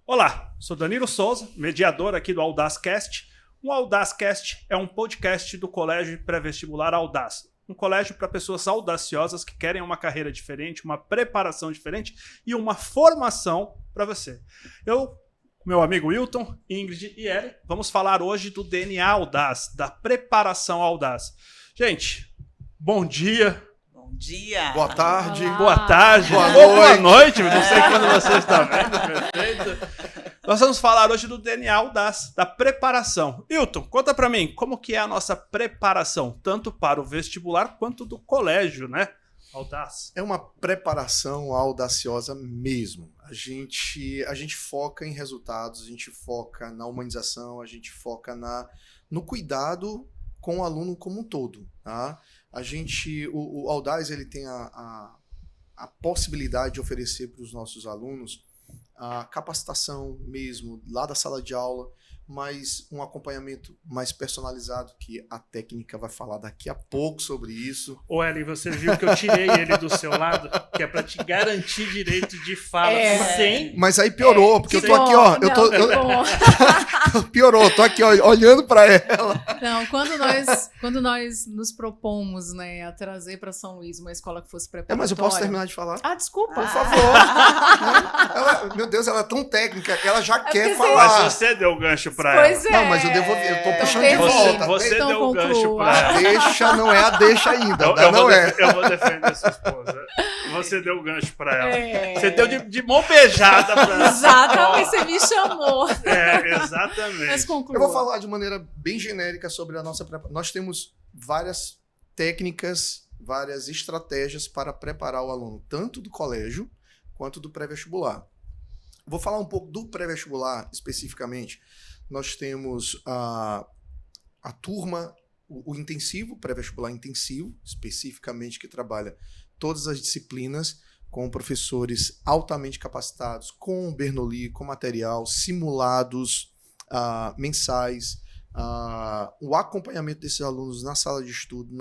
Olá, sou Danilo Souza, mediador aqui do Audazcast. O Audazcast é um podcast do Colégio Pré-Vestibular Audaz. Um colégio para pessoas audaciosas que querem uma carreira diferente, uma preparação diferente e uma formação para você. Eu, meu amigo Wilton, Ingrid e Ellen, vamos falar hoje do DNA Audaz, da preparação Audaz. Gente, bom dia. Bom dia. Boa tarde. Olá. Boa tarde. Boa noite. Não sei quando você está vendo, perfeito. Nós vamos falar hoje do DNA Audaz, da preparação. Wilton, conta pra mim, como que é a nossa preparação, tanto para o vestibular quanto do colégio, né? Audaz. É uma preparação audaciosa mesmo. A gente foca em resultados, a gente foca na humanização, a gente foca no cuidado com o aluno como um todo, tá? O Audaz, ele tem a possibilidade de oferecer para os nossos alunos a capacitação mesmo lá da sala de aula, mas um acompanhamento mais personalizado, que a técnica vai falar daqui a pouco sobre isso. Ô Ellen, você viu que eu tirei ele do seu lado, que é para te garantir direito de fala sem... Mas aí piorou, porque eu tô aqui, ó. Piorou, tô aqui, ó, olhando para ela. Não, quando nós nos propomos, né, a trazer para São Luís uma escola que fosse preparatória... Mas eu posso terminar de falar? Ah, desculpa. Por favor. Meu Deus, ela é tão técnica que ela já quer falar. Mas você deu o gancho pra Pois ela. é. Não, mas eu devolvi, eu tô puxando de termina. volta. Você Então deu o gancho conclua. pra ela. Deixa, não é a deixa ainda. Eu vou defender sua esposa. Você deu o gancho pra ela. Você deu de mão beijada pra ela. Exatamente, você me chamou. Exatamente. Mas conclua. Eu vou falar de maneira bem genérica sobre a nossa preparação. Nós temos várias técnicas, várias estratégias para preparar o aluno, tanto do colégio quanto do pré-vestibular. Vou falar um pouco do pré-vestibular especificamente. Nós temos a turma, o intensivo, pré-vestibular intensivo, especificamente, que trabalha todas as disciplinas com professores altamente capacitados, com Bernoulli, com material, simulados mensais, o acompanhamento desses alunos na sala de estudo.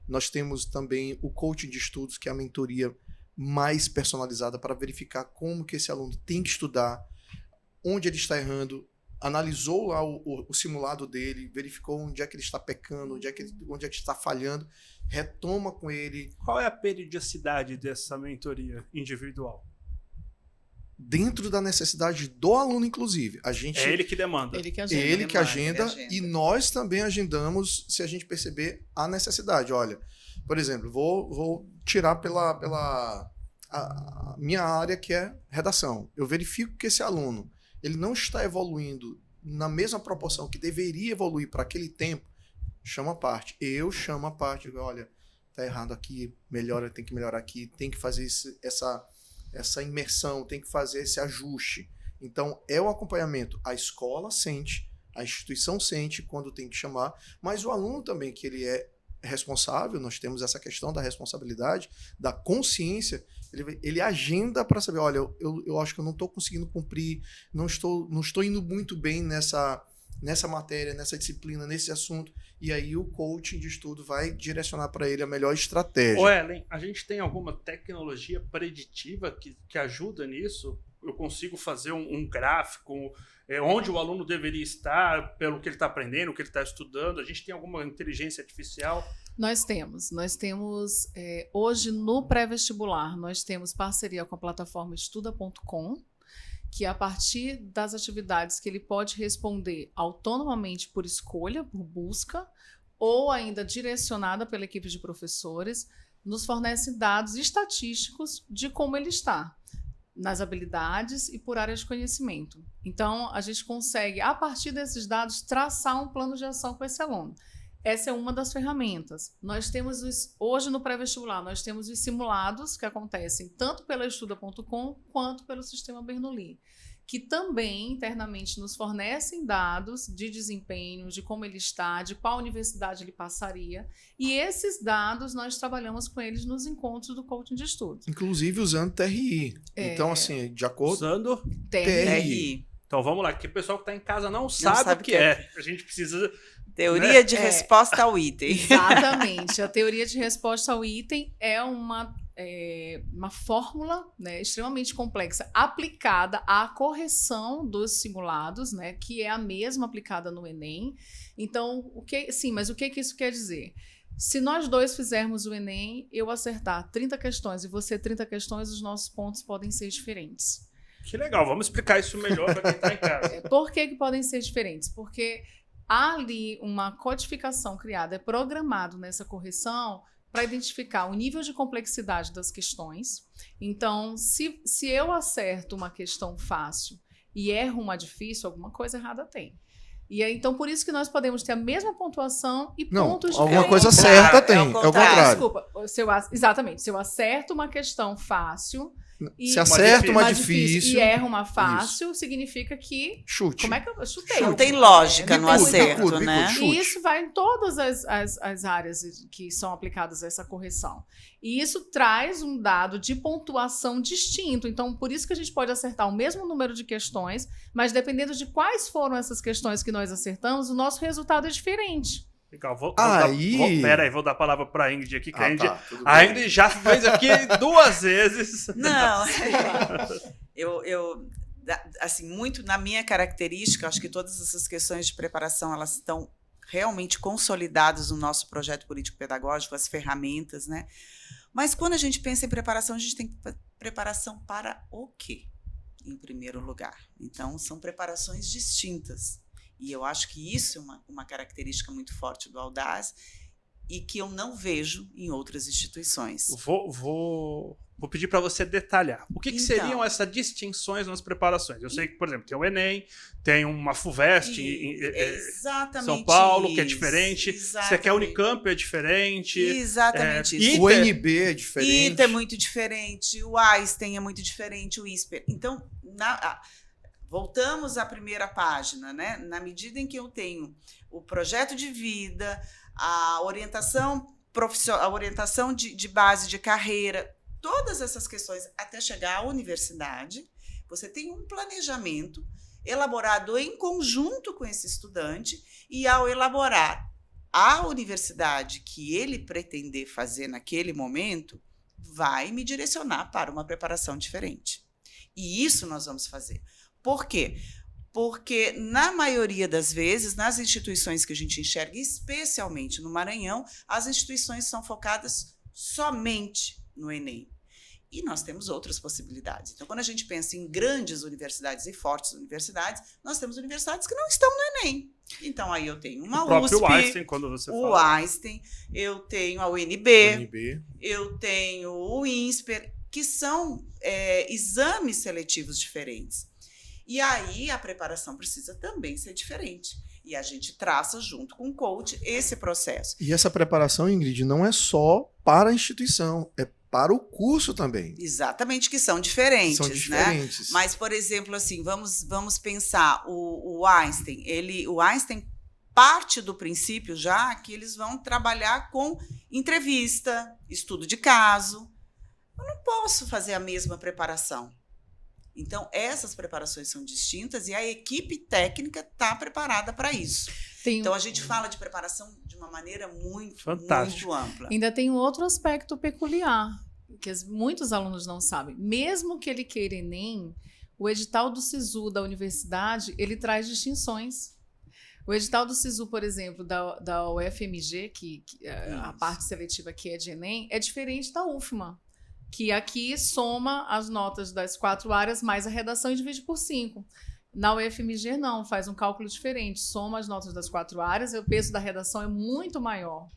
Nós temos também o coaching de estudos, que é a mentoria mais personalizada para verificar como que esse aluno tem que estudar, onde ele está errando, analisou lá o simulado dele, verificou onde é que ele está pecando, onde é que está falhando, retoma com ele. Qual é a periodicidade dessa mentoria individual? Dentro da necessidade do aluno, inclusive. É ele que demanda. Ele que agenda. Ele que agenda, e nós também agendamos se a gente perceber a necessidade. Olha, por exemplo, vou tirar pela minha área, que é redação. Eu verifico que esse aluno ele não está evoluindo na mesma proporção que deveria evoluir para aquele tempo. Chama a parte. Eu chamo a parte. Olha, tá errado aqui, melhora, tem que melhorar aqui, tem que fazer essa imersão, tem que fazer esse ajuste. Então, é o acompanhamento. A escola sente, a instituição sente quando tem que chamar, mas o aluno também, que ele é responsável, nós temos essa questão da responsabilidade, da consciência, ele agenda para saber, olha, eu acho que eu não estou conseguindo cumprir, não estou indo muito bem nessa matéria, nessa disciplina, nesse assunto, e aí o coaching de estudo vai direcionar para ele a melhor estratégia. Ô Ellen, a gente tem alguma tecnologia preditiva que ajuda nisso? Eu consigo fazer um gráfico onde o aluno deveria estar, pelo que ele está aprendendo, o que ele está estudando? A gente tem alguma inteligência artificial? Nós temos hoje no pré-vestibular, nós temos parceria com a plataforma estuda.com, que a partir das atividades que ele pode responder autonomamente por escolha, por busca, ou ainda direcionada pela equipe de professores, nos fornece dados estatísticos de como ele está, nas habilidades e por área de conhecimento. Então, a gente consegue, a partir desses dados, traçar um plano de ação com esse aluno. Essa é uma das ferramentas. Nós temos, hoje no pré-vestibular, nós temos os simulados que acontecem tanto pela estuda.com quanto pelo sistema Bernoulli, que também internamente nos fornecem dados de desempenho, de como ele está, de qual universidade ele passaria, e esses dados nós trabalhamos com eles nos encontros do coaching de estudo. Inclusive usando TRI. Então, assim, de acordo... Usando TRI. Então, vamos lá, que o pessoal que está em casa não sabe o que é. A gente precisa... Teoria de resposta ao item. Exatamente. A teoria de resposta ao item é uma uma fórmula, né, extremamente complexa aplicada à correção dos simulados, né, que é a mesma aplicada no Enem. Então, mas o que isso quer dizer? Se nós dois fizermos o Enem, eu acertar 30 questões e você 30 questões, os nossos pontos podem ser diferentes. Que legal, vamos explicar isso melhor para quem está em casa. Por que podem ser diferentes? Porque há ali uma codificação criada, é programado nessa correção para identificar o nível de complexidade das questões. Então, se eu acerto uma questão fácil e erro uma difícil, alguma coisa errada tem. E aí, então, por isso que nós podemos ter a mesma pontuação e pontos diferentes. Alguma coisa certa tem, é o contrário. Desculpa, exatamente, se eu acerto uma questão fácil... Se acerta uma difícil e erra uma fácil, significa que... Chute. Como é que eu chutei? Não tem lógica no acerto, né? E isso vai em todas as áreas que são aplicadas a essa correção. E isso traz um dado de pontuação distinto. Então, por isso que a gente pode acertar o mesmo número de questões, mas dependendo de quais foram essas questões que nós acertamos, o nosso resultado é diferente. Legal, vou dar a palavra para a Ingrid aqui, que a Ingrid já fez aqui 2 vezes. Não, assim, muito na minha característica, acho que todas essas questões de preparação, elas estão realmente consolidadas no nosso projeto político-pedagógico, as ferramentas, né? Mas quando a gente pensa em preparação, a gente tem preparação para o quê, em primeiro lugar? Então, são preparações distintas. E eu acho que isso é uma característica muito forte do Audaz e que eu não vejo em outras instituições. Vou pedir para você detalhar. O que seriam essas distinções nas preparações? Eu sei que, por exemplo, tem o Enem, tem uma FUVEST em São Paulo, que é diferente. Você quer a Unicamp, é diferente. Exatamente isso. O UNB é diferente. ITA é muito diferente, o Einstein é muito diferente, o ISPER. Então, voltamos à primeira página, né? Na medida em que eu tenho o projeto de vida, a orientação profissional, a orientação de base de carreira, todas essas questões até chegar à universidade, você tem um planejamento elaborado em conjunto com esse estudante e, ao elaborar a universidade que ele pretender fazer naquele momento, vai me direcionar para uma preparação diferente. E isso nós vamos fazer. Por quê? Porque, na maioria das vezes, nas instituições que a gente enxerga, especialmente no Maranhão, as instituições são focadas somente no Enem. E nós temos outras possibilidades. Então, quando a gente pensa em grandes universidades e fortes universidades, nós temos universidades que não estão no Enem. Então, aí eu tenho uma USP, o Einstein, quando você fala. O Einstein, eu tenho a UNB, eu tenho o INSPER, que são exames seletivos diferentes. E aí a preparação precisa também ser diferente. E a gente traça, junto com o coach, esse processo. E essa preparação, Ingrid, não é só para a instituição, é para o curso também. Exatamente, que são diferentes. São diferentes. Né? Mas, por exemplo, assim, vamos pensar o Einstein. O Einstein parte do princípio já que eles vão trabalhar com entrevista, estudo de caso. Eu não posso fazer a mesma preparação. Então, essas preparações são distintas e a equipe técnica está preparada para isso. Então, a gente fala de preparação de uma maneira muito ampla. Ainda tem um outro aspecto peculiar, que muitos alunos não sabem. Mesmo que ele queira Enem, o edital do SISU da universidade, ele traz distinções. O edital do SISU, por exemplo, da UFMG, a parte seletiva que é de Enem, é diferente da UFMA, que aqui soma as notas das 4 áreas mais a redação e divide por 5. Na UFMG, não, faz um cálculo diferente, soma as notas das 4 áreas e o peso da redação é muito maior.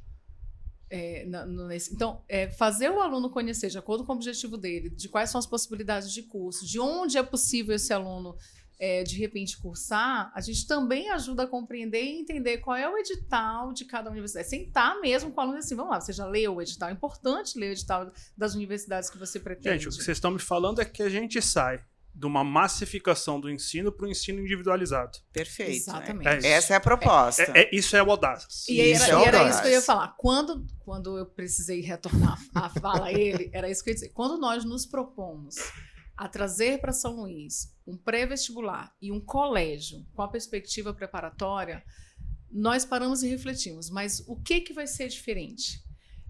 Então, fazer o aluno conhecer, de acordo com o objetivo dele, de quais são as possibilidades de curso, de onde é possível esse aluno, de repente, cursar, a gente também ajuda a compreender e entender qual é o edital de cada universidade. Sentar mesmo com o aluno assim, vamos lá, você já leu o edital? É importante ler o edital das universidades que você pretende. Gente, o que vocês estão me falando é que a gente sai de uma massificação do ensino para o ensino individualizado. Perfeito. Exatamente. Essa é a proposta. Isso é o Audaz. E era isso que eu ia falar. Quando eu precisei retornar a fala a ele, era isso que eu ia dizer. Quando nós nos propomos a trazer para São Luís um pré-vestibular e um colégio com a perspectiva preparatória, nós paramos e refletimos, mas o que vai ser diferente?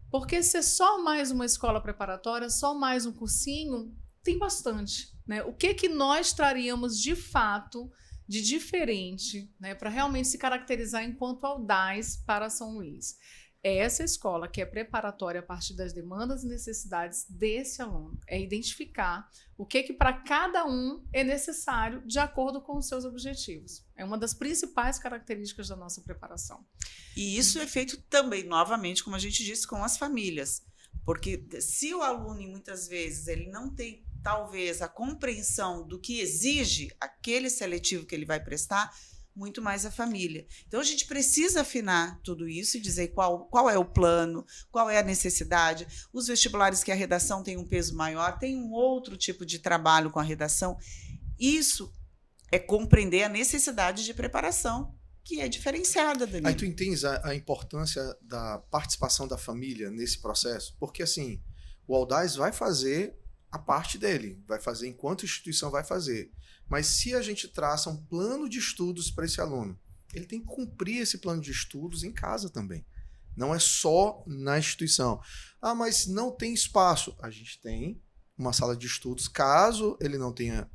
Porque ser só mais uma escola preparatória, só mais um cursinho, tem bastante, né? O que nós traríamos de fato de diferente, né, para realmente se caracterizar enquanto audaz para São Luís? É essa escola que é preparatória a partir das demandas e necessidades desse aluno. É identificar o que para cada um é necessário de acordo com os seus objetivos. É uma das principais características da nossa preparação. E isso é feito também, novamente, como a gente disse, com as famílias. Porque se o aluno, muitas vezes, ele não tem, talvez, a compreensão do que exige aquele seletivo que ele vai prestar, muito mais a família. Então, a gente precisa afinar tudo isso e dizer qual é o plano, qual é a necessidade. Os vestibulares que a redação tem um peso maior, tem um outro tipo de trabalho com a redação. Isso é compreender a necessidade de preparação, que é diferenciada, Danilo. Aí tu entendes a importância da participação da família nesse processo? Porque, assim, o Audaz vai fazer a parte dele, vai fazer enquanto instituição vai fazer. Mas se a gente traça um plano de estudos para esse aluno, ele tem que cumprir esse plano de estudos em casa também. Não é só na instituição. Ah, mas não tem espaço. A gente tem uma sala de estudos. Caso ele não tenha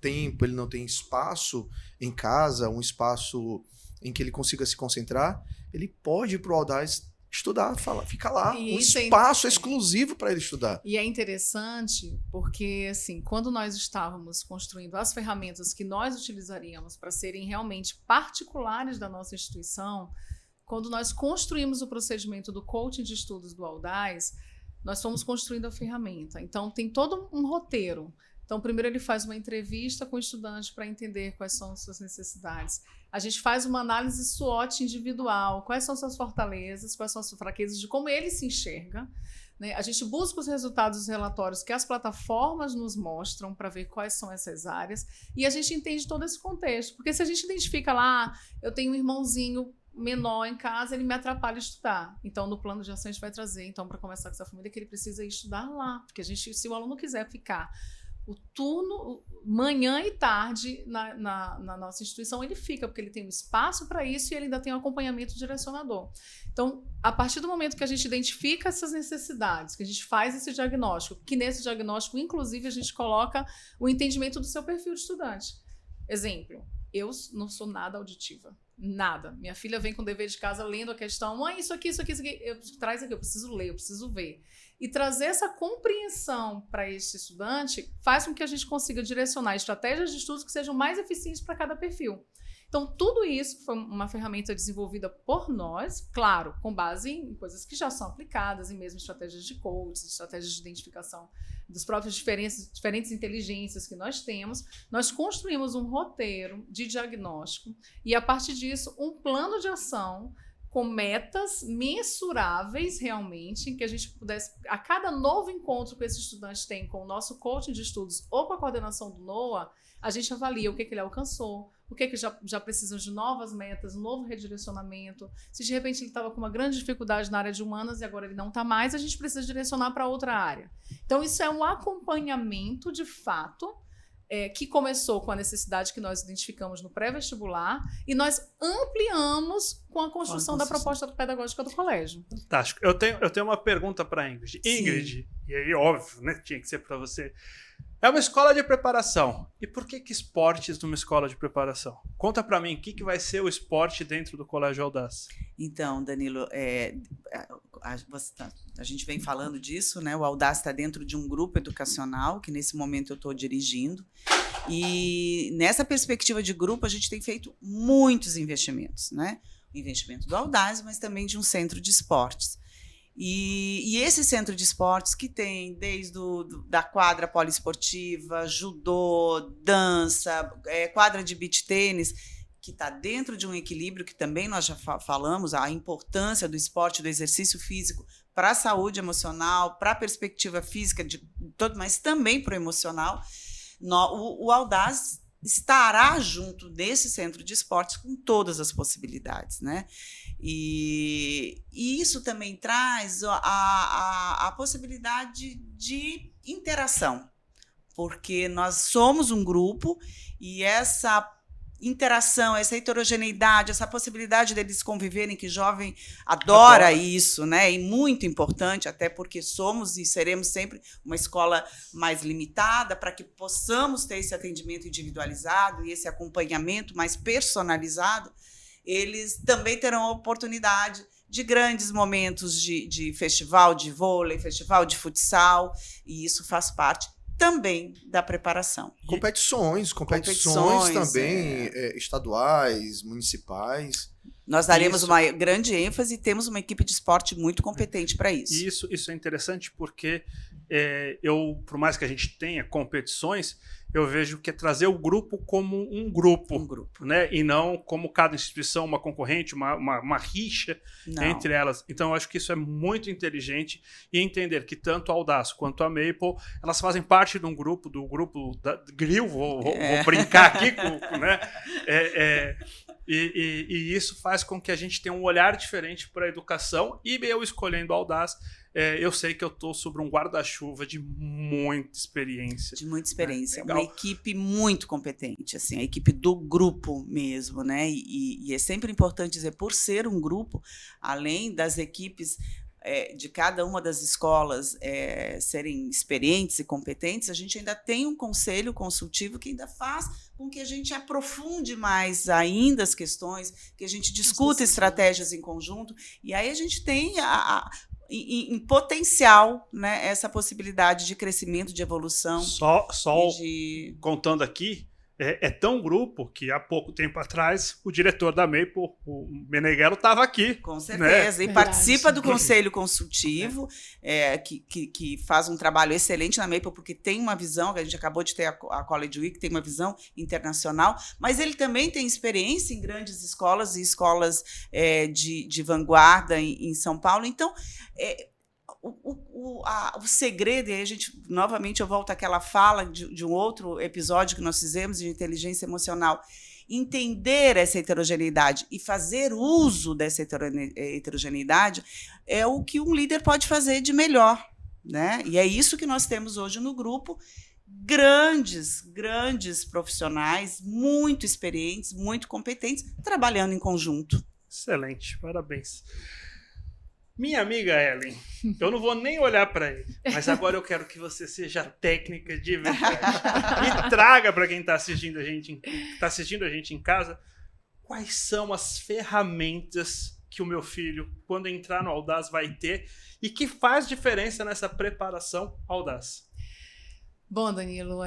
tempo, ele não tenha espaço em casa, um espaço em que ele consiga se concentrar, ele pode ir para o Audaz estudar, fica lá, um espaço exclusivo para ele estudar. E é interessante porque, assim, quando nós estávamos construindo as ferramentas que nós utilizaríamos para serem realmente particulares da nossa instituição, quando nós construímos o procedimento do coaching de estudos do Audaz, nós fomos construindo a ferramenta. Então, tem todo um roteiro. Então, primeiro ele faz uma entrevista com o estudante para entender quais são as suas necessidades. A gente faz uma análise SWOT individual, quais são suas fortalezas, quais são as suas fraquezas, de como ele se enxerga, né? A gente busca os resultados dos relatórios que as plataformas nos mostram para ver quais são essas áreas e a gente entende todo esse contexto. Porque se a gente identifica lá, eu tenho um irmãozinho menor em casa, ele me atrapalha a estudar. Então, no plano de ação, a gente vai trazer, então, para conversar com essa família, que ele precisa ir estudar lá. Porque se o aluno quiser ficar o turno, manhã e tarde na nossa instituição, ele fica, porque ele tem um espaço para isso e ele ainda tem um acompanhamento direcionador. Então, a partir do momento que a gente identifica essas necessidades, que a gente faz esse diagnóstico, que nesse diagnóstico, inclusive, a gente coloca o entendimento do seu perfil de estudante. Exemplo, eu não sou nada auditiva. Nada. Minha filha vem com o dever de casa lendo a questão, mãe, isso aqui. Traz aqui, eu preciso ler, eu preciso ver. E trazer essa compreensão para esse estudante faz com que a gente consiga direcionar estratégias de estudos que sejam mais eficientes para cada perfil. Então, tudo isso foi uma ferramenta desenvolvida por nós, claro, com base em coisas que já são aplicadas, em mesmo estratégias de coaching, estratégias de identificação das próprias diferentes inteligências que nós temos. Nós construímos um roteiro de diagnóstico e, a partir disso, um plano de ação com metas mensuráveis realmente, em que a gente pudesse, a cada novo encontro que esse estudante tem com o nosso coaching de estudos ou com a coordenação do NOA, a gente avalia o que ele alcançou, o que já precisam de novas metas, um novo redirecionamento. Se de repente ele estava com uma grande dificuldade na área de humanas e agora ele não está mais, a gente precisa direcionar para outra área. Então, isso é um acompanhamento de fato, que começou com a necessidade que nós identificamos no pré-vestibular e nós ampliamos com a construção da proposta pedagógica do colégio. Fantástico. Eu tenho uma pergunta para a Ingrid. Ingrid, e aí óbvio, né, tinha que ser para você. É uma escola de preparação. E por que esportes numa escola de preparação? Conta para mim, o que vai ser o esporte dentro do Colégio Audaz? Então, Danilo, a gente vem falando disso, né? O Audaz está dentro de um grupo educacional, que nesse momento eu estou dirigindo. E nessa perspectiva de grupo, a gente tem feito muitos investimentos, né? O investimento do Audaz, mas também de um centro de esportes. E esse centro de esportes que tem desde da quadra poliesportiva, judô, dança, quadra de beach tênis, que está dentro de um equilíbrio que também nós já falamos, a importância do esporte, do exercício físico para a saúde emocional, para a perspectiva física, mas também para o emocional. O Audaz estará junto desse centro de esportes com todas as possibilidades, né? E isso também traz a possibilidade de interação, porque nós somos um grupo e interação, essa heterogeneidade, essa possibilidade deles conviverem, que jovem adora isso, né? E muito importante, até porque somos e seremos sempre uma escola mais limitada, para que possamos ter esse atendimento individualizado e esse acompanhamento mais personalizado, eles também terão a oportunidade de grandes momentos de festival de vôlei, festival de futsal, e isso faz parte também da preparação. Competições também, estaduais, municipais. Nós daremos uma grande ênfase e temos uma equipe de esporte muito competente para isso. Isso é interessante porque por mais que a gente tenha competições, eu vejo que é trazer o grupo como um grupo. Né? E não como cada instituição, uma concorrente, uma rixa entre elas. Então, eu acho que isso é muito inteligente, e entender que tanto a Audaz quanto a Maple, elas fazem parte de um grupo, do grupo da Grill, vou brincar aqui, né? E isso faz com que a gente tenha um olhar diferente para a educação, e eu escolhendo a Audaz, eu sei que eu estou sobre um guarda-chuva de muita experiência. De muita experiência. Uma equipe muito competente, assim, a equipe do grupo mesmo, né? E é sempre importante dizer, por ser um grupo, além das equipes de cada uma das escolas serem experientes e competentes, a gente ainda tem um conselho consultivo que ainda faz com que a gente aprofunde mais ainda as questões, que a gente discuta estratégias em conjunto, e aí a gente tem em potencial, né, essa possibilidade de crescimento, de evolução. Contando aqui, é tão grupo que há pouco tempo atrás o diretor da Maple, o Meneghello, estava aqui. Com certeza, né? E participa do conselho consultivo, que faz um trabalho excelente na Maple, porque tem uma visão, a gente acabou de ter a College Week, tem uma visão internacional, mas ele também tem experiência em grandes escolas e escolas de vanguarda em São Paulo. Então, o segredo, e aí novamente eu volto àquela fala de um outro episódio que nós fizemos de inteligência emocional, entender essa heterogeneidade e fazer uso dessa heterogeneidade é o que um líder pode fazer de melhor, né? E é isso que nós temos hoje no grupo, grandes profissionais, muito experientes, muito competentes, trabalhando em conjunto. Excelente, parabéns. Minha amiga Ellen, eu não vou nem olhar para ele, mas agora eu quero que você seja técnica de verdade e traga para quem está assistindo a gente em casa, quais são as ferramentas que o meu filho, quando entrar no Audaz, vai ter e que faz diferença nessa preparação Audaz. Bom, Danilo,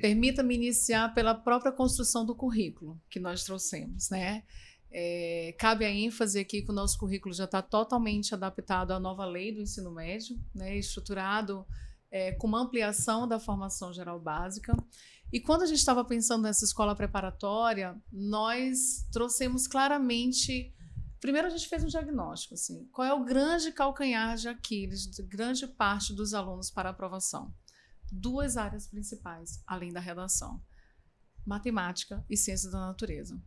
permita-me iniciar pela própria construção do currículo que nós trouxemos, né? Cabe a ênfase aqui que o nosso currículo já está totalmente adaptado à nova lei do ensino médio, né, estruturado com uma ampliação da formação geral básica. E quando a gente estava pensando nessa escola preparatória, nós trouxemos claramente... Primeiro, a gente fez um diagnóstico, assim, qual é o grande calcanhar de Aquiles de grande parte dos alunos para aprovação. 2 áreas principais, além da redação: matemática e ciências da natureza.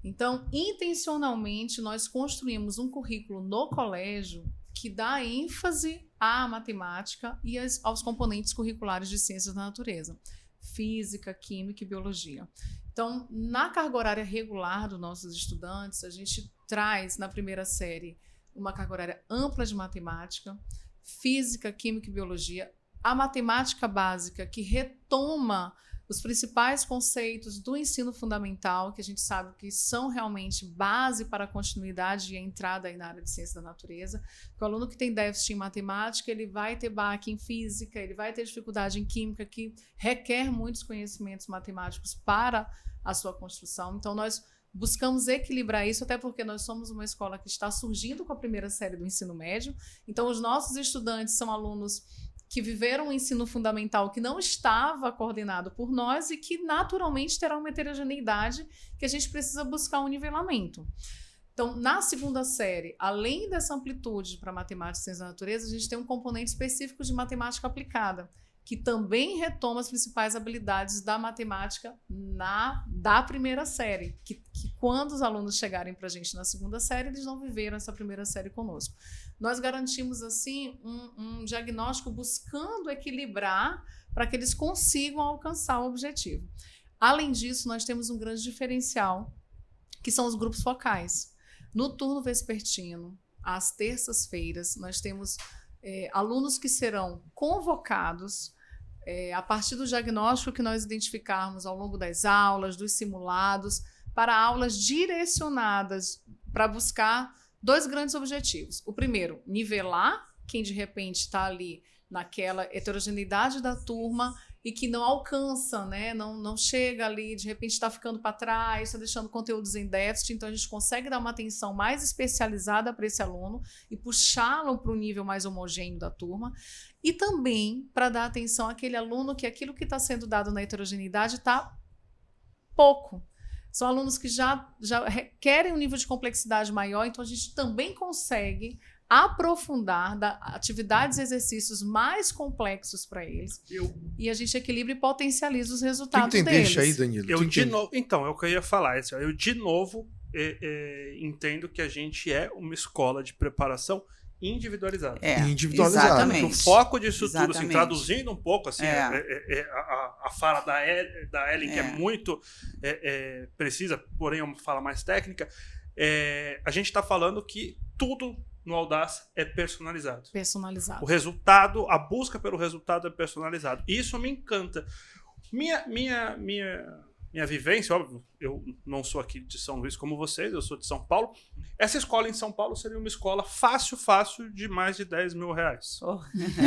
Então, intencionalmente, nós construímos um currículo no colégio que dá ênfase à matemática e aos componentes curriculares de ciências da natureza, física, química e biologia. Então, na carga horária regular dos nossos estudantes, a gente traz, na primeira série, uma carga horária ampla de matemática, física, química e biologia, a matemática básica, que retoma os principais conceitos do ensino fundamental, que a gente sabe que são realmente base para a continuidade e a entrada aí na área de ciência da natureza. O aluno que tem déficit em matemática, ele vai ter baque em física, ele vai ter dificuldade em química, que requer muitos conhecimentos matemáticos para a sua construção. Então, nós buscamos equilibrar isso, até porque nós somos uma escola que está surgindo com a primeira série do ensino médio. Então, os nossos estudantes são alunos que viveram um ensino fundamental que não estava coordenado por nós e que naturalmente terá uma heterogeneidade que a gente precisa buscar um nivelamento. Então, na segunda série, além dessa amplitude para matemática e ciência da natureza, a gente tem um componente específico de matemática aplicada, que também retoma as principais habilidades da matemática da primeira série, que quando os alunos chegarem para a gente na segunda série, eles não viveram essa primeira série conosco. Nós garantimos, assim, um diagnóstico buscando equilibrar para que eles consigam alcançar o objetivo. Além disso, nós temos um grande diferencial, que são os grupos focais. No turno vespertino, às terças-feiras, nós temos alunos que serão convocados a partir do diagnóstico que nós identificarmos ao longo das aulas, dos simulados, para aulas direcionadas para buscar 2 grandes objetivos. O primeiro, nivelar quem de repente está ali naquela heterogeneidade da turma e que não alcança, né? Não chega ali, de repente está ficando para trás, está deixando conteúdos em déficit, então a gente consegue dar uma atenção mais especializada para esse aluno e puxá-lo para o nível mais homogêneo da turma, e também para dar atenção àquele aluno que aquilo que está sendo dado na heterogeneidade está pouco. São alunos que já requerem um nível de complexidade maior, então a gente também consegue aprofundar, dar atividades e exercícios mais complexos para eles. E a gente equilibra e potencializa os resultados deles. Tu entendeste aí, Danilo? Então, é o que eu ia falar. Eu, de novo, entendo que a gente é uma escola de preparação individualizada. Individualizada. Exatamente. O foco disso tudo, assim, Exatamente. Traduzindo um pouco, assim, a fala da Ellen, que é muito precisa, porém é uma fala mais técnica, a gente está falando que tudo no Audaz é personalizado. Personalizado. O resultado, a busca pelo resultado é personalizado. Isso me encanta. Minha vivência, óbvio, eu não sou aqui de São Luís como vocês, eu sou de São Paulo. Essa escola em São Paulo seria uma escola fácil de mais de 10 mil reais.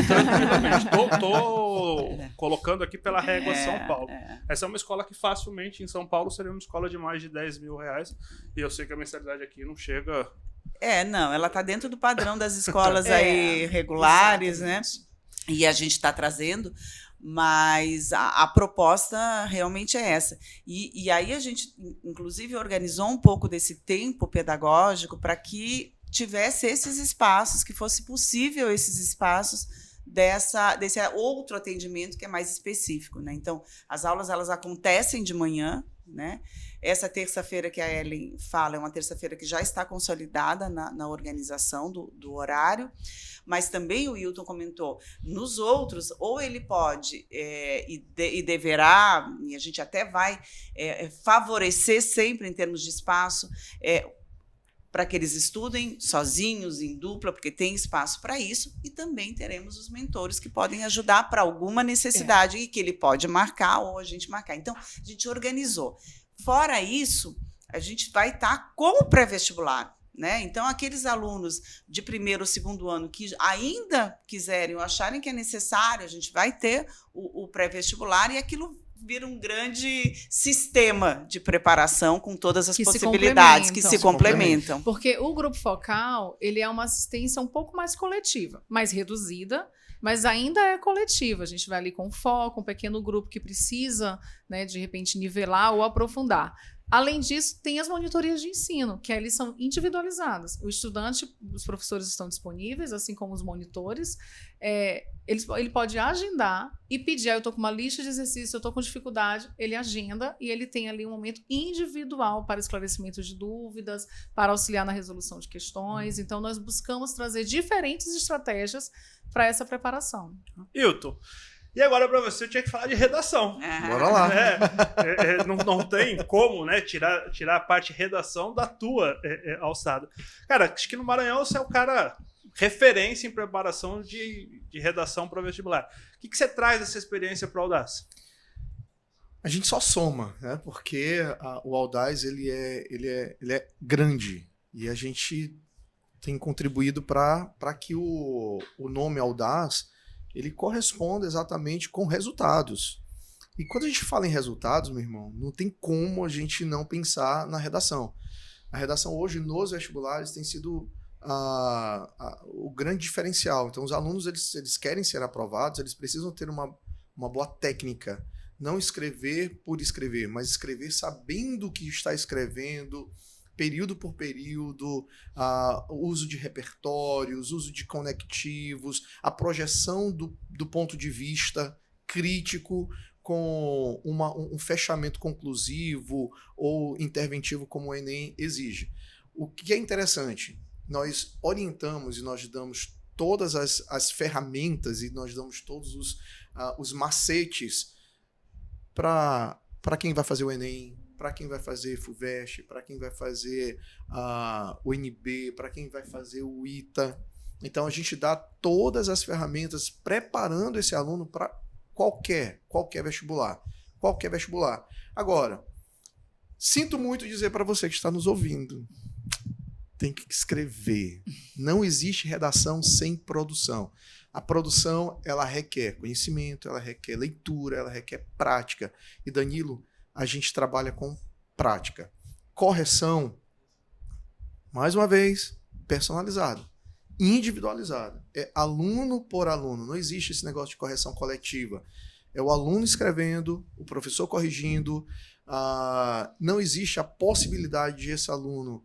Tranquilamente. Tô colocando aqui pela régua São Paulo. Essa é uma escola que facilmente em São Paulo seria uma escola de mais de 10 mil reais. E eu sei que a mensalidade aqui não chega... Não, ela está dentro do padrão das escolas aí regulares, exatamente. né? E a gente está trazendo, mas a proposta realmente é essa. E aí a gente, inclusive, organizou um pouco desse tempo pedagógico para que tivesse esses espaços, que fosse possível esses espaços desse outro atendimento que é mais específico, né? Então, as aulas elas acontecem de manhã, né? Essa terça-feira que a Ellen fala é uma terça-feira que já está consolidada na organização do horário, mas também o Wilton comentou, nos outros, ou ele pode e deverá, e a gente até vai favorecer sempre em termos de espaço, para que eles estudem sozinhos, em dupla, porque tem espaço para isso, e também teremos os mentores que podem ajudar para alguma necessidade e que ele pode marcar ou a gente marcar. Então, a gente organizou. Fora isso, a gente vai estar com o pré-vestibular, né? Então, aqueles alunos de primeiro ou segundo ano que ainda quiserem ou acharem que é necessário, a gente vai ter o pré-vestibular e aquilo vira um grande sistema de preparação com todas as possibilidades que se complementam. Porque o grupo focal, ele é uma assistência um pouco mais coletiva, mais reduzida, mas ainda é coletiva. A gente vai ali com foco, um pequeno grupo que precisa, né, de repente, nivelar ou aprofundar. Além disso, tem as monitorias de ensino, que eles são individualizadas. O estudante, os professores estão disponíveis, assim como os monitores. Ele pode agendar e pedir, eu estou com uma lista de exercícios, eu estou com dificuldade, ele agenda e ele tem ali um momento individual para esclarecimento de dúvidas, para auxiliar na resolução de questões. Então, nós buscamos trazer diferentes estratégias para essa preparação. Hilton, e agora para você eu tinha que falar de redação. Bora lá. Não tem como, né, tirar a parte de redação da tua alçada. Cara, acho que no Maranhão você é o cara referência em preparação de redação para vestibular. O que você traz dessa experiência para o Audaz? A gente só soma, né? Porque o Audaz ele é grande e a gente tem contribuído para que o nome Audaz ele corresponde exatamente com resultados. E quando a gente fala em resultados, meu irmão, não tem como a gente não pensar na redação. A redação hoje nos vestibulares tem sido o grande diferencial. Então, os alunos eles querem ser aprovados, eles precisam ter uma boa técnica. Não escrever por escrever, mas escrever sabendo o que está escrevendo, período por período, uso de repertórios, uso de conectivos, a projeção do ponto de vista crítico com um fechamento conclusivo ou interventivo como o Enem exige. O que é interessante, nós orientamos e nós damos todas as ferramentas e nós damos todos os macetes para para quem vai fazer o Enem, para quem vai fazer FUVEST, para quem vai fazer o NB, para quem vai fazer o ITA. Então, a gente dá todas as ferramentas preparando esse aluno para qualquer vestibular. Qualquer vestibular. Agora, sinto muito dizer para você que está nos ouvindo, tem que escrever. Não existe redação sem produção. A produção, ela requer conhecimento, ela requer leitura, ela requer prática. E, Danilo, a gente trabalha com prática. Correção, mais uma vez, personalizado, individualizado. É aluno por aluno. Não existe esse negócio de correção coletiva. É o aluno escrevendo, o professor corrigindo. Não existe a possibilidade de esse aluno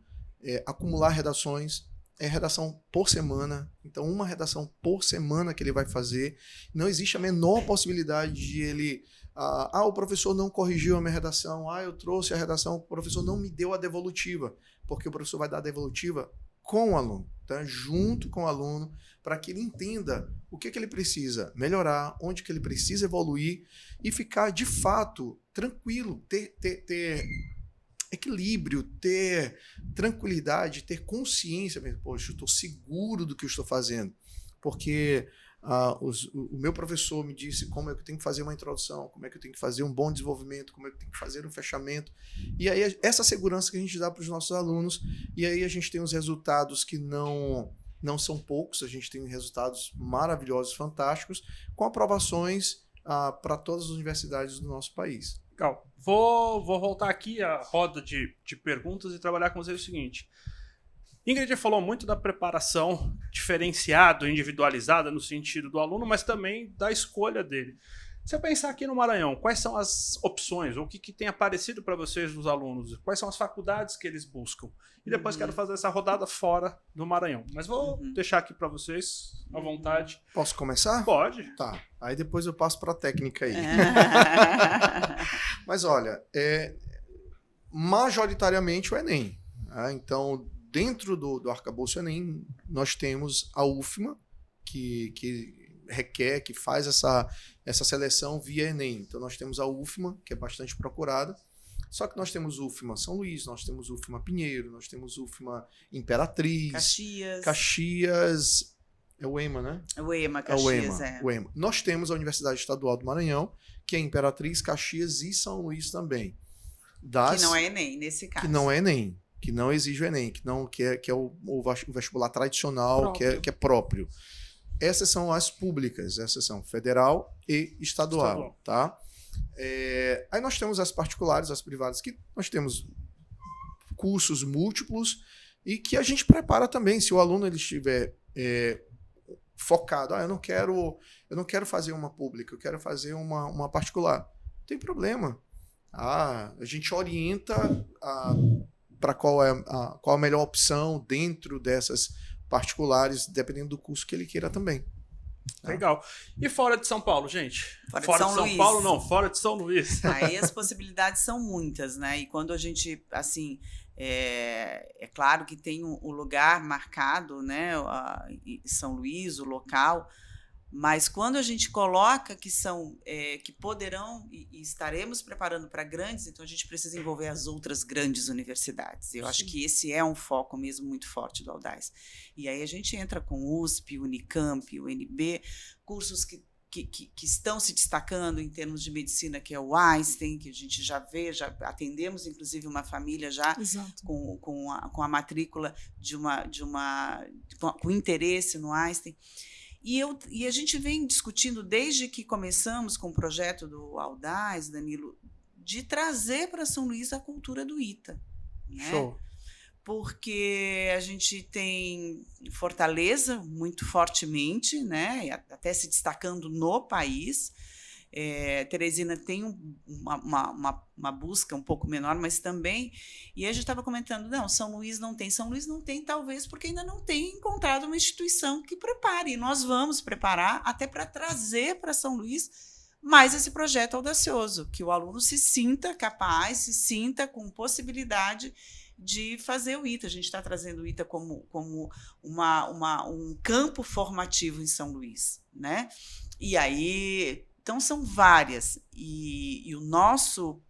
acumular redações. É redação por semana. Então, uma redação por semana que ele vai fazer. Não existe a menor possibilidade de ele... o professor não corrigiu a minha redação. Eu trouxe a redação, o professor não me deu a devolutiva. Porque o professor vai dar a devolutiva com o aluno, tá? Junto com o aluno, para que ele entenda o que ele precisa melhorar, onde que ele precisa evoluir e ficar, de fato, tranquilo, ter equilíbrio, ter tranquilidade, ter consciência. Poxa, eu estou seguro do que eu estou fazendo. Porque o meu professor me disse como é que eu tenho que fazer uma introdução, como é que eu tenho que fazer um bom desenvolvimento, como é que eu tenho que fazer um fechamento. E aí, essa segurança que a gente dá para os nossos alunos, e aí a gente tem os resultados que não são poucos, a gente tem resultados maravilhosos, fantásticos, com aprovações para todas as universidades do nosso país. Legal. Vou voltar aqui à roda de perguntas e trabalhar com vocês o seguinte. Ingrid falou muito da preparação diferenciada, individualizada no sentido do aluno, mas também da escolha dele. Se eu pensar aqui no Maranhão, quais são as opções, ou o que tem aparecido para vocês dos alunos? Quais são as faculdades que eles buscam? E depois quero fazer essa rodada fora do Maranhão. Mas vou deixar aqui para vocês, à vontade. Posso começar? Pode. Tá. Aí depois eu passo para a técnica aí. Mas olha, majoritariamente o Enem. Então, dentro do arcabouço Enem, nós temos a UFMA, que requer, que faz essa seleção via Enem. Então, nós temos a UFMA, que é bastante procurada. Só que nós temos UFMA São Luís, nós temos UFMA Pinheiro, nós temos UFMA Imperatriz, Caxias, é o EMA, né? O EMA, Caxias, o EMA. Nós temos a Universidade Estadual do Maranhão, que é Imperatriz, Caxias e São Luís também. Que não é Enem, nesse caso. Que não é Enem, que não exige o Enem, que é o vestibular tradicional, que é próprio. Essas são as públicas, essas são federal e estadual. Tá? Aí nós temos as particulares, as privadas, que nós temos cursos múltiplos e que a gente prepara também. Se o aluno ele estiver focado, eu não quero fazer uma pública, eu quero fazer uma particular. Não tem problema. A gente orienta para qual é a melhor opção dentro dessas particulares, dependendo do curso que ele queira também. Legal. E fora de São Paulo, gente? Fora de São Paulo não, fora de São Luís. Aí as possibilidades são muitas, né? E quando a gente, assim, é claro que tem um lugar marcado, né? São Luís, o local, mas quando a gente coloca que que poderão e estaremos preparando para grandes, então a gente precisa envolver as outras grandes universidades. Eu acho que esse é um foco mesmo muito forte do Audaz. E aí a gente entra com USP, Unicamp, UNB, cursos que estão se destacando em termos de medicina, que é o Einstein, que a gente já atendemos, inclusive, uma família já com a matrícula com interesse no Einstein. E a gente vem discutindo, desde que começamos com o projeto do Audaz, Danilo, de trazer para São Luís a cultura do ITA. Né? Show. Porque a gente tem Fortaleza muito fortemente, né? Até se destacando no país. Teresina tem uma busca um pouco menor, mas também... E a gente estava comentando, São Luís não tem, talvez porque ainda não tem encontrado uma instituição que prepare. E nós vamos preparar até para trazer para São Luís mais esse projeto audacioso, que o aluno se sinta capaz, se sinta com possibilidade de fazer o ITA. A gente está trazendo o ITA como um campo formativo em São Luís, né? E aí... Então, são várias. E o nosso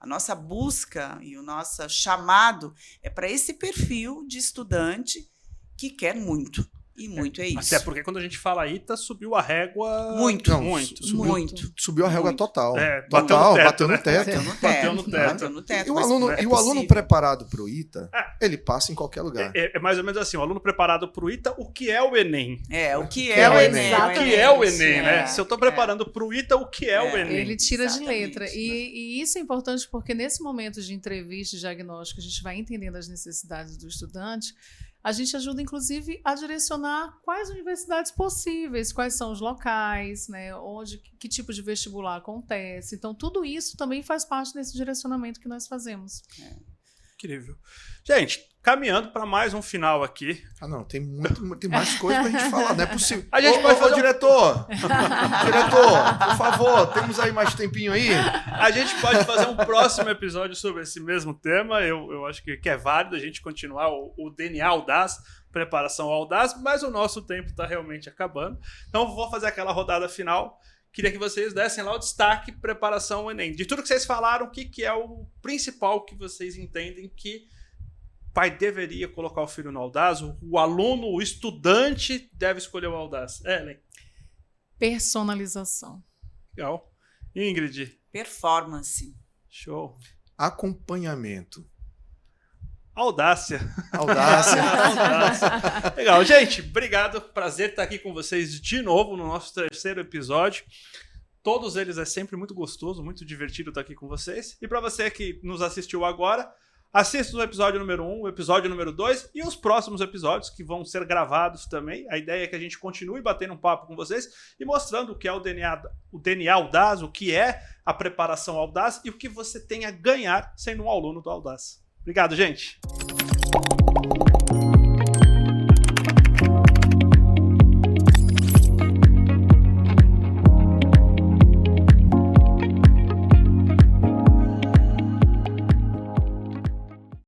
A nossa busca e o nosso chamado é para esse perfil de estudante que quer muito. E muito é isso. Até porque quando a gente fala ITA, subiu a régua... Muito. Não, muito. Subiu a régua total. Bateu Bateu no no teto. teto. Bateu no teto. Bateu no teto. E o mas aluno, é e o aluno possível. preparado para o ITA, ele passa em qualquer lugar. É mais ou menos assim, o aluno preparado para o ITA, o que é o Enem? O que Que é o Enem? O que é o Enem, né? É. Se eu estou preparando para o ITA, o que é o Enem? Ele tira de Exatamente, letra. né? E isso é importante porque nesse momento de entrevista e diagnóstico, a gente vai entendendo as necessidades do estudante. A gente ajuda, inclusive, a direcionar quais universidades possíveis, quais são os locais, né, que tipo de vestibular acontece. Então, tudo isso também faz parte desse direcionamento que nós fazemos. Incrível. Gente, caminhando para mais um final aqui. Não, tem mais coisa pra gente falar, não é possível. A gente pode fazer diretor, por favor, temos aí mais tempinho aí? A gente pode fazer um próximo episódio sobre esse mesmo tema. Eu acho que é válido a gente continuar o DNA Audaz, preparação Audaz, mas o nosso tempo está realmente acabando. Então, vou fazer aquela rodada final. Queria que vocês dessem lá o destaque, preparação Enem. De tudo que vocês falaram, o que é o principal que vocês entendem que o pai deveria colocar o filho no Audaz, o aluno, o estudante deve escolher o Audaz? Ellen? Personalização. Legal. Ingrid? Performance. Show. Acompanhamento. Audácia. Audácia. Legal, gente, obrigado, prazer estar aqui com vocês de novo no nosso terceiro episódio. Todos eles é sempre muito gostoso, muito divertido estar aqui com vocês. E para você que nos assistiu agora, assista o episódio número 1, o episódio número 2 e os próximos episódios que vão ser gravados também. A ideia é que a gente continue batendo um papo com vocês e mostrando o que é o DNA Audaz, o que é a preparação Audaz e o que você tem a ganhar sendo um aluno do Audaz. Obrigado, gente!